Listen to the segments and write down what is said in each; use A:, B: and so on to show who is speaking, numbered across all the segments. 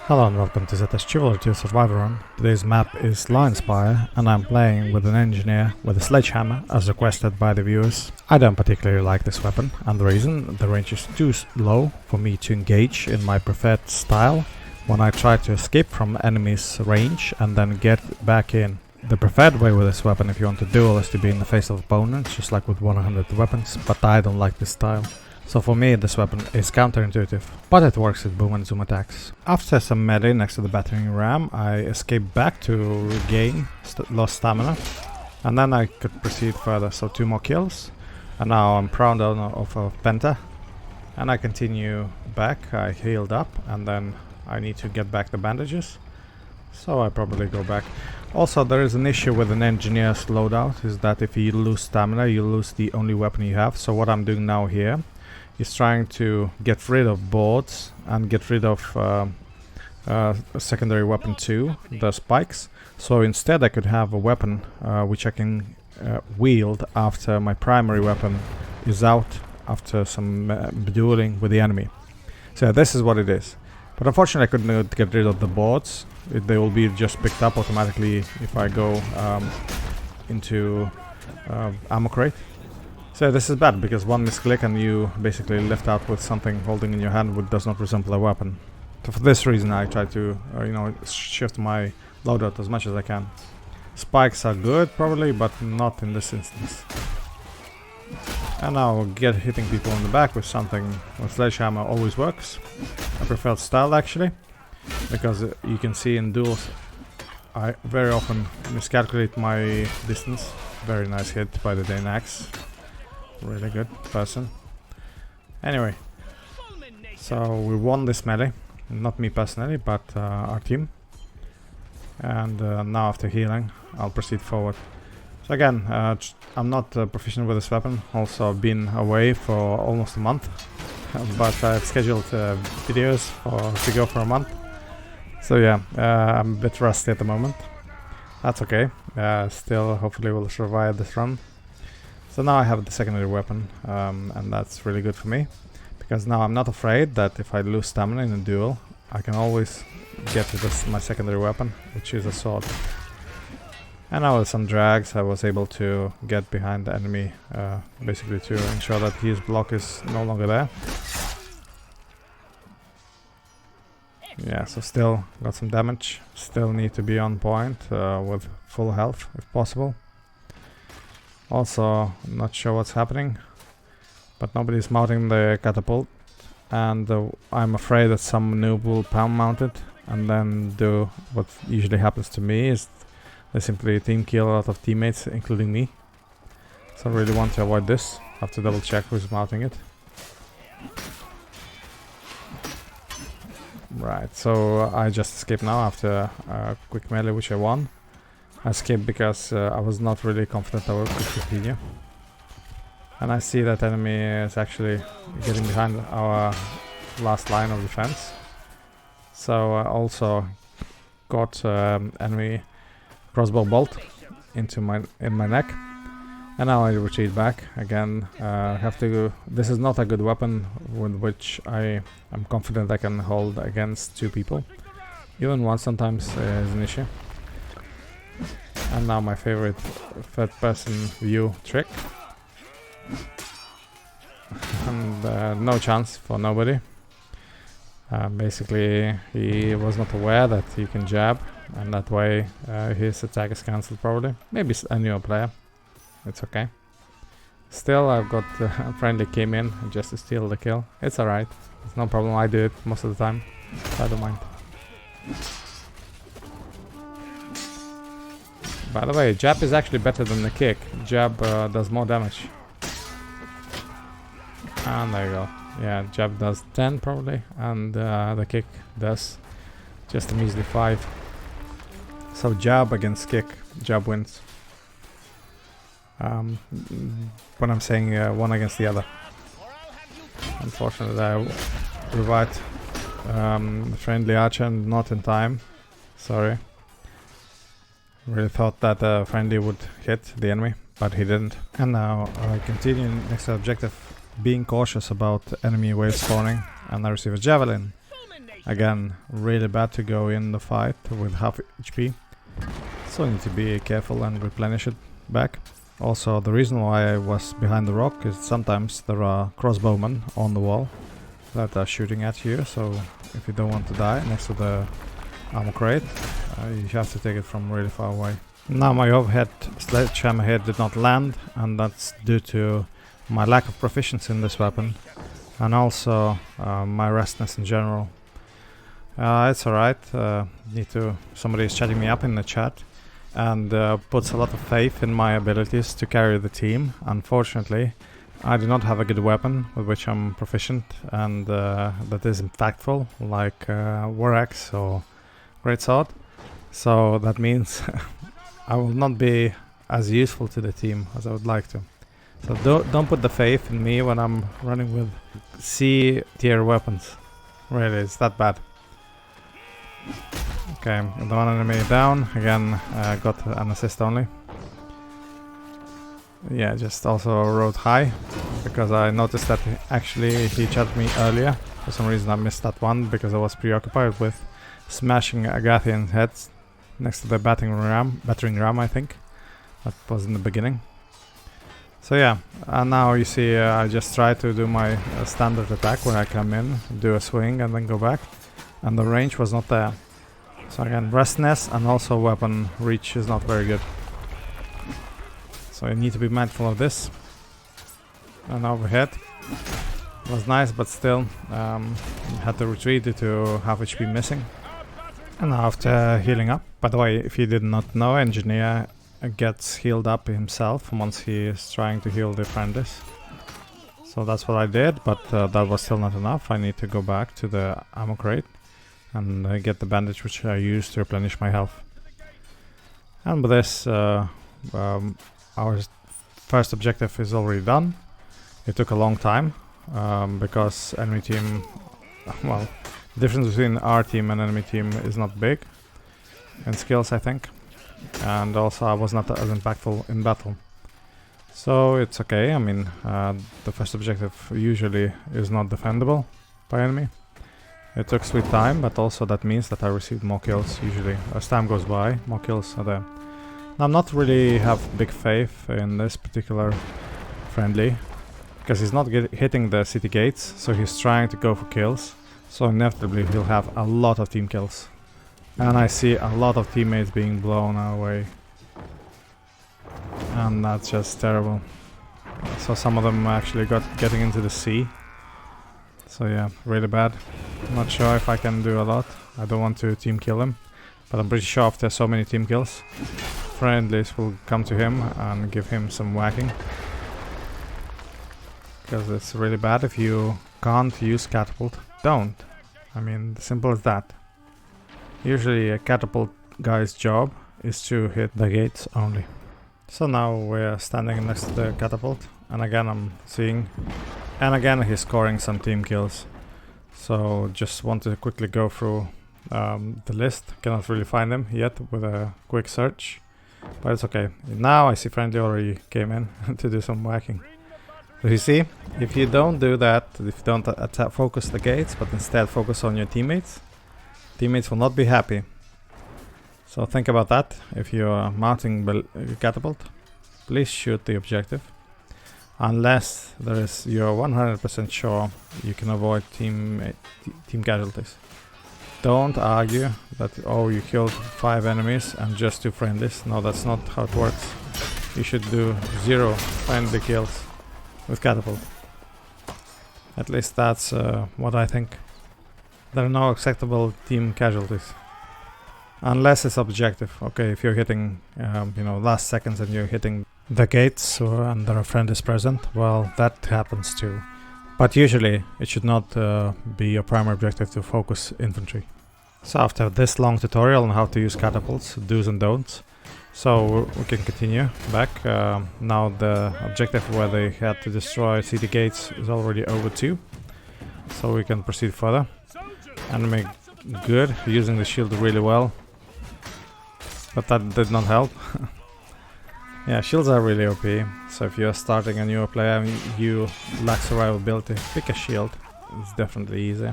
A: Hello and welcome to ZS Chivalry 2 Survivor Run. Today's map is Lionspire and I'm playing with an engineer with a Sledgehammer as requested by the viewers. I don't particularly like this weapon, and the reason: the range is too low for me to engage in my preferred style when I try to escape from enemy's range and then get back in. The preferred way with this weapon if you want to duel is to be in the face of opponents, just like with 100 weapons, but I don't like this style. So for me this weapon is counterintuitive, but it works with boom and zoom attacks. After some melee next to the battering ram, I escaped back to regain lost stamina, and then I could proceed further, so 2 more kills, and now I'm proud owner of a penta, and I continue back. I healed up, and then I need to get back the bandages, so I probably go back. Also, there is an issue with an engineer's loadout, is that if you lose stamina you lose the only weapon you have. So what I'm doing now here is trying to get rid of boards and get rid of secondary weapon 2, the spikes. So instead I could have a weapon which I can wield after my primary weapon is out after some dueling with the enemy. So this is what it is. But unfortunately I could not get rid of the boards. They will be just picked up automatically if I go into ammo crate. So this is bad, because one misclick and you basically left out with something holding in your hand which does not resemble a weapon. So for this reason I try to shift my loadout as much as I can. Spikes are good probably, but not in this instance. And now hitting people in the back with something with Sledgehammer always works. I prefer style actually, because you can see in duels I very often miscalculate my distance. Very nice hit by the Danax. Really good person. Anyway, so we won this melee, not me personally, but our team. And now after healing I'll proceed forward. So again, I'm not proficient with this weapon. Also I've been away for almost a month, but I've scheduled videos to go for a month. So yeah, I'm a bit rusty at the moment. That's okay. Still hopefully we'll survive this run. So now I have the secondary weapon, and that's really good for me, because now I'm not afraid that if I lose stamina in a duel, I can always get to my secondary weapon, which is a sword. And now with some drags I was able to get behind the enemy, basically to ensure that his block is no longer there. Yeah, so still got some damage, still need to be on point with full health if possible. Also, not sure what's happening, but nobody's mounting the catapult, and I'm afraid that some noob will palm mount it and then do what usually happens to me, is they simply team kill a lot of teammates, including me. So I really want to avoid this. Have to double check who's mounting it. Right, so I just escaped now after a quick melee which I won. I escaped because I was not really confident I could continue. And I see that enemy is actually getting behind our last line of defense. So I also got enemy crossbow bolt in my neck. And now I retreat back. Again, this is not a good weapon with which I am confident I can hold against 2 people. Even one sometimes is an issue. And now my favorite third-person view trick. And no chance for nobody. Basically, he was not aware that you can jab, and that way his attack is cancelled probably. Maybe a newer player. It's okay. Still, I've got a friendly came in just to steal the kill. It's alright. It's no problem. I do it most of the time. I don't mind. By the way, jab is actually better than the kick. Jab does more damage. And there you go. Yeah, jab does 10 probably, and the kick does just a measly 5. So jab against kick, jab wins. When I'm saying one against the other. Unfortunately I revived the friendly archer not in time. Sorry. Really thought that friendly would hit the enemy, but he didn't. And now I continue next to objective, being cautious about enemy wave spawning, and I receive a javelin. Again, really bad to go in the fight with half HP. So I need to be careful and replenish it back. Also, the reason why I was behind the rock is sometimes there are crossbowmen on the wall that are shooting at you, so if you don't want to die next to the armor crate, you have to take it from really far away. Now my overhead sledgehammer hit did not land, and that's due to my lack of proficiency in this weapon, and also my restlessness in general. It's alright, somebody is chatting me up in the chat, and puts a lot of faith in my abilities to carry the team. Unfortunately, I do not have a good weapon with which I'm proficient and that is impactful, like War Axe or Greatsword. So that means I will not be as useful to the team as I would like to. So don't put the faith in me when I'm running with C tier weapons. Really, it's that bad. Okay, the one enemy down. Again, got an assist only. Yeah, just also rode high, because I noticed that actually he chatted me earlier. For some reason I missed that one, because I was preoccupied with smashing Agathian heads next to the battering ram, I think. That was in the beginning. So yeah, and now you see I just try to do my standard attack where I come in, do a swing and then go back. And the range was not there. So again, restlessness and also weapon reach is not very good. So you need to be mindful of this. And overhead was nice, but still had to retreat due to half HP missing. And after healing up, by the way, if you did not know, Engineer gets healed up himself once he is trying to heal the friendlies. So that's what I did, but that was still not enough. I need to go back to the ammo crate and get the bandage which I used to replenish my health. And with this, our first objective is already done. It took a long time because enemy team, well, the difference between our team and enemy team is not big in skills, I think. And also I was not as impactful in battle. So it's okay. I mean, the first objective usually is not defendable by enemy. It took sweet time, but also that means that I received more kills usually. As time goes by, more kills are there. Now, I'm not really have big faith in this particular friendly, because he's not hitting the city gates, so he's trying to go for kills. So inevitably he'll have a lot of team kills. And I see a lot of teammates being blown away. And that's just terrible. So some of them actually getting into the sea. So yeah, really bad. I'm not sure if I can do a lot. I don't want to team kill him, but I'm pretty sure after so many team kills, friendlies will come to him and give him some whacking. Because it's really bad if you can't use Catapult. Don't. I mean, simple as that. Usually a Catapult guy's job is to hit the gates only. So now we're standing next to the Catapult, and again I'm seeing, and again he's scoring some team kills. So just want to quickly go through the list. Cannot really find them yet with a quick search, but it's okay. Now I see friendly already came in to do some whacking. So you see, if you don't do that, if you don't focus the gates, but instead focus on your teammates, teammates will not be happy. So think about that. If you are mounting Catapult, please shoot the objective. Unless you're 100% sure you can avoid team casualties. Don't argue that, oh, you killed 5 enemies and just 2 friendlies. No, that's not how it works. You should do 0 friendly kills with Catapult. At least that's what I think. There are no acceptable team casualties. Unless it's objective. Okay, if you're hitting, last seconds and you're hitting the gates and there are friendlies present, well, that happens too. But usually it should not be your primary objective to focus infantry. So after this long tutorial on how to use catapults, do's and don'ts, so we can continue back. Now the objective where they had to destroy city gates is already over too, so we can proceed further. Enemy good, using the shield really well, but that did not help. Yeah, shields are really OP, so if you're starting a newer player and you lack survivability, pick a shield. It's definitely easy.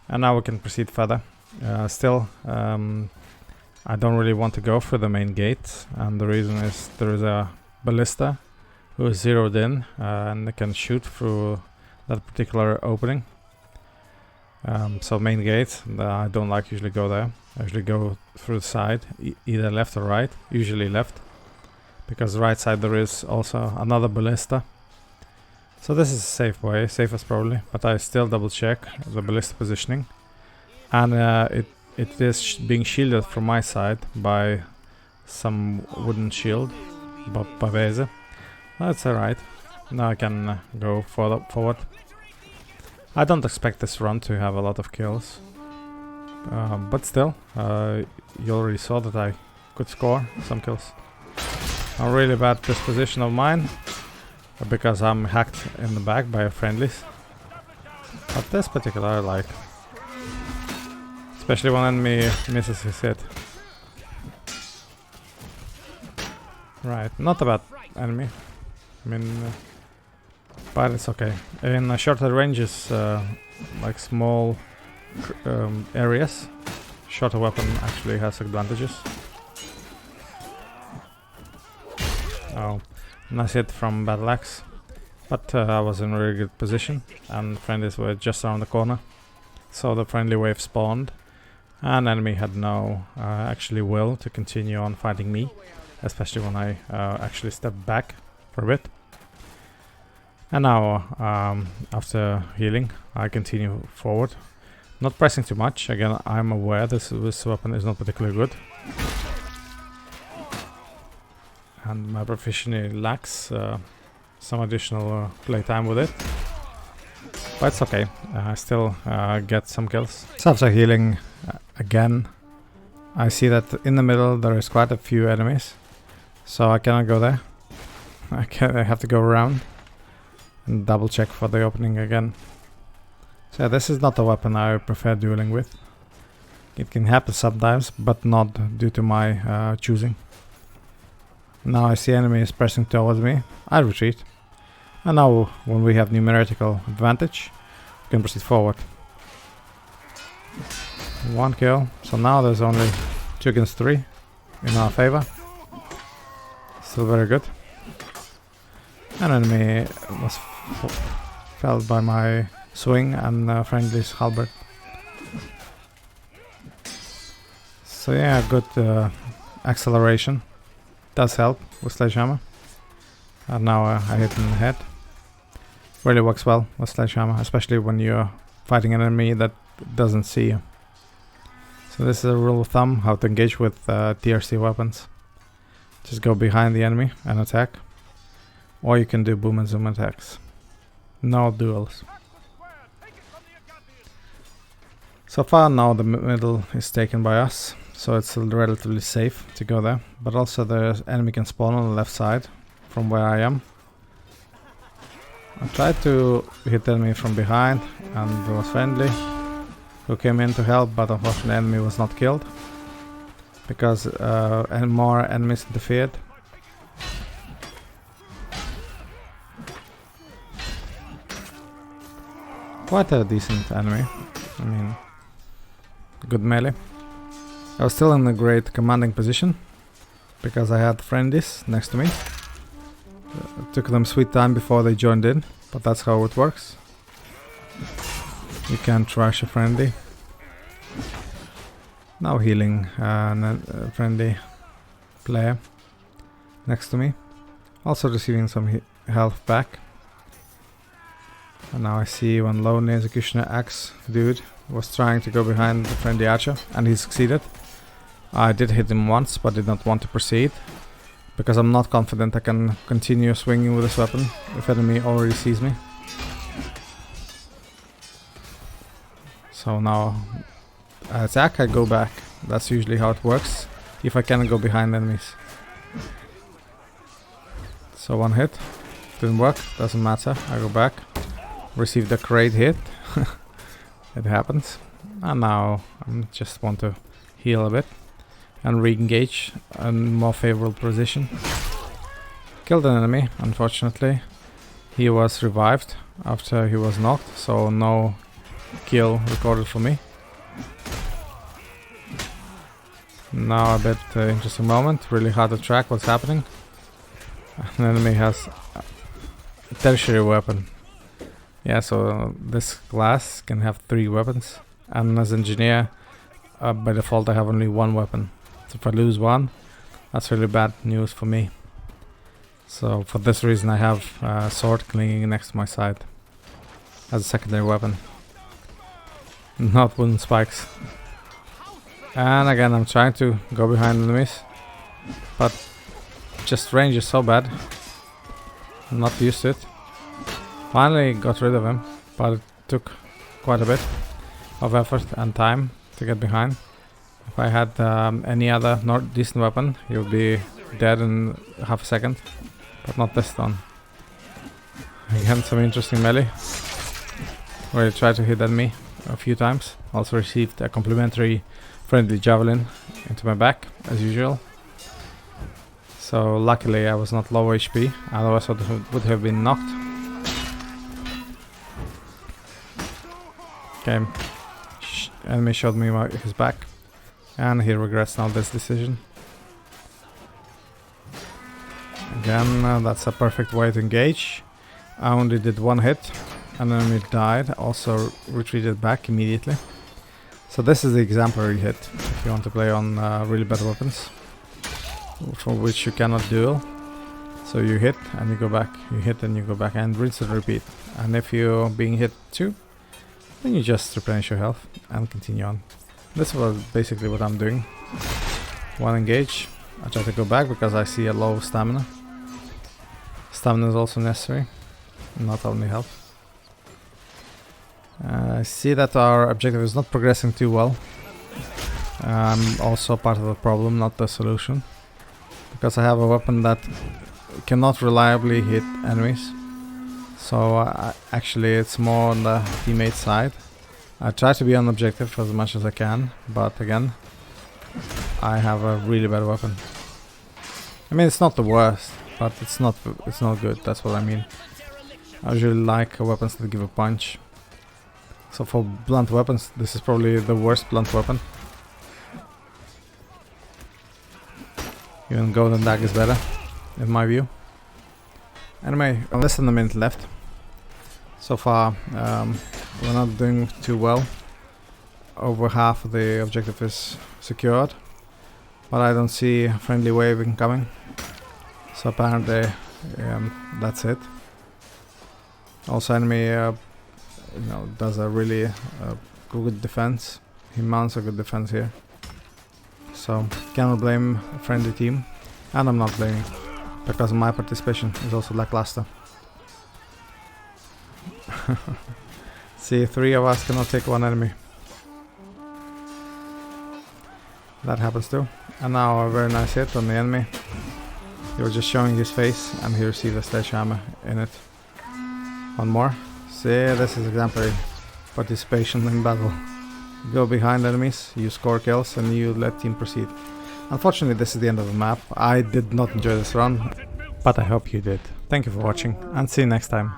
A: And now we can proceed further. Still, I don't really want to go for the main gate, and the reason is there is a ballista who is zeroed in and they can shoot through that particular opening. So main gate, I don't like usually go there. I usually go through the side, either left or right, usually left, because the right side there is also another ballista. So this is a safe way, safest probably, but I still double check the ballista positioning, and it is being shielded from my side by some wooden shield, Pavese. That's alright. Now I can go forward. I don't expect this run to have a lot of kills, but still, you already saw that I could score some kills. A really bad disposition of mine, because I'm hacked in the back by friendlies. But this particular I like, especially when enemy misses his hit. Right, not a bad enemy. I mean, but it's okay. In shorter ranges, like small areas, shorter weapon actually has advantages. Oh, nice hit from battle axe, but I was in a really good position, and friendlies were just around the corner. So the friendly wave spawned, and enemy had no actually will to continue on fighting me, especially when I actually stepped back for a bit. And now, after healing, I continue forward, not pressing too much. Again, I'm aware this weapon is not particularly good, and my proficiency lacks some additional playtime with it, but it's okay. I still get some kills. So after healing again, I see that in the middle there is quite a few enemies, so I cannot go there. I have to go around and double check for the opening again. So yeah, this is not a weapon I prefer dueling with. It can happen sometimes, but not due to my choosing. Now I see enemies pressing towards me, I retreat. And now when we have numerical advantage, we can proceed forward. One kill, so now there's only 2 against 3 in our favor. Still very good. An enemy was felled by my swing and friendly's halberd. So yeah, good acceleration does help with Sledgehammer. And now I hit in the head. Really works well with Sledgehammer, especially when you're fighting an enemy that doesn't see you. So this is a rule of thumb how to engage with TRC weapons. Just go behind the enemy and attack. Or you can do boom and zoom attacks. No duels. So far now the middle is taken by us, so it's relatively safe to go there. But also the enemy can spawn on the left side from where I am. I tried to hit the enemy from behind, and there was friendly who came in to help, but unfortunately the enemy was not killed because more enemies interfered. Quite a decent enemy. I mean, good melee. I was still in a great commanding position because I had friendlies next to me. It took them sweet time before they joined in, but that's how it works. You can't trash a friendly. Now healing a friendly player next to me. Also receiving some health back. And now I see one Lonely Executioner Axe dude was trying to go behind the friendly archer, and he succeeded. I did hit him once, but did not want to proceed because I'm not confident I can continue swinging with this weapon if enemy already sees me. So now I attack, I go back. That's usually how it works if I can go behind enemies. So one hit, didn't work, doesn't matter, I go back. Received a great hit. It happens. And now I just want to heal a bit and re-engage a more favorable position. Killed an enemy, unfortunately. He was revived after he was knocked, so no kill recorded for me. Now a bit interesting moment, really hard to track what's happening. An enemy has a tertiary weapon. Yeah, so this class can have 3 weapons, and as engineer, by default I have only 1 weapon. So if I lose one, that's really bad news for me. So for this reason I have a sword clinging next to my side as a secondary weapon. Not wooden spikes. And again I'm trying to go behind enemies, but just range is so bad. I'm not used to it. Finally got rid of him, but it took quite a bit of effort and time to get behind. If I had any other not decent weapon, he would be dead in half a second, but not this one. Again, some interesting melee, where I tried to hit enemy a few times. Also received a complimentary friendly javelin into my back, as usual. So luckily I was not low HP, otherwise I would have been knocked. Okay, enemy showed me his back, and he regrets now this decision. Again, that's a perfect way to engage. I only did 1 hit, and then enemy died, also retreated back immediately. So this is the exemplary hit, if you want to play on really bad weapons, for which you cannot duel. So you hit and you go back, you hit and you go back, and rinse and repeat. And if you're being hit too, then you just replenish your health and continue on. This was basically what I'm doing. 1 engage, I try to go back because I see a low stamina. Stamina is also necessary, not only health. I see that our objective is not progressing too well. I'm also part of the problem, not the solution, because I have a weapon that cannot reliably hit enemies. So actually it's more on the teammate side. I try to be on objective as much as I can, but again, I have a really bad weapon. I mean, it's not the worst, but it's not good, that's what I mean. I usually like weapons that give a punch. So for blunt weapons, this is probably the worst blunt weapon. Even golden dag is better, in my view. Anyway, less than a minute left. So far, we're not doing too well. Over half of the objective is secured, but I don't see a friendly wave incoming. So apparently, that's it. Also, enemy, does a really good defense. He mounts a good defense here. So cannot blame a friendly team, and I'm not blaming, because my participation is also lackluster. See, 3 of us cannot take 1 enemy. That happens too. And now a very nice hit on the enemy. He was just showing his face, and he received a Sledgehammer in it. 1 more. See, this is exemplary participation in battle. Go behind enemies, you score kills, and you let team proceed. Unfortunately, this is the end of the map. I did not enjoy this run, but I hope you did. Thank you for watching, and see you next time.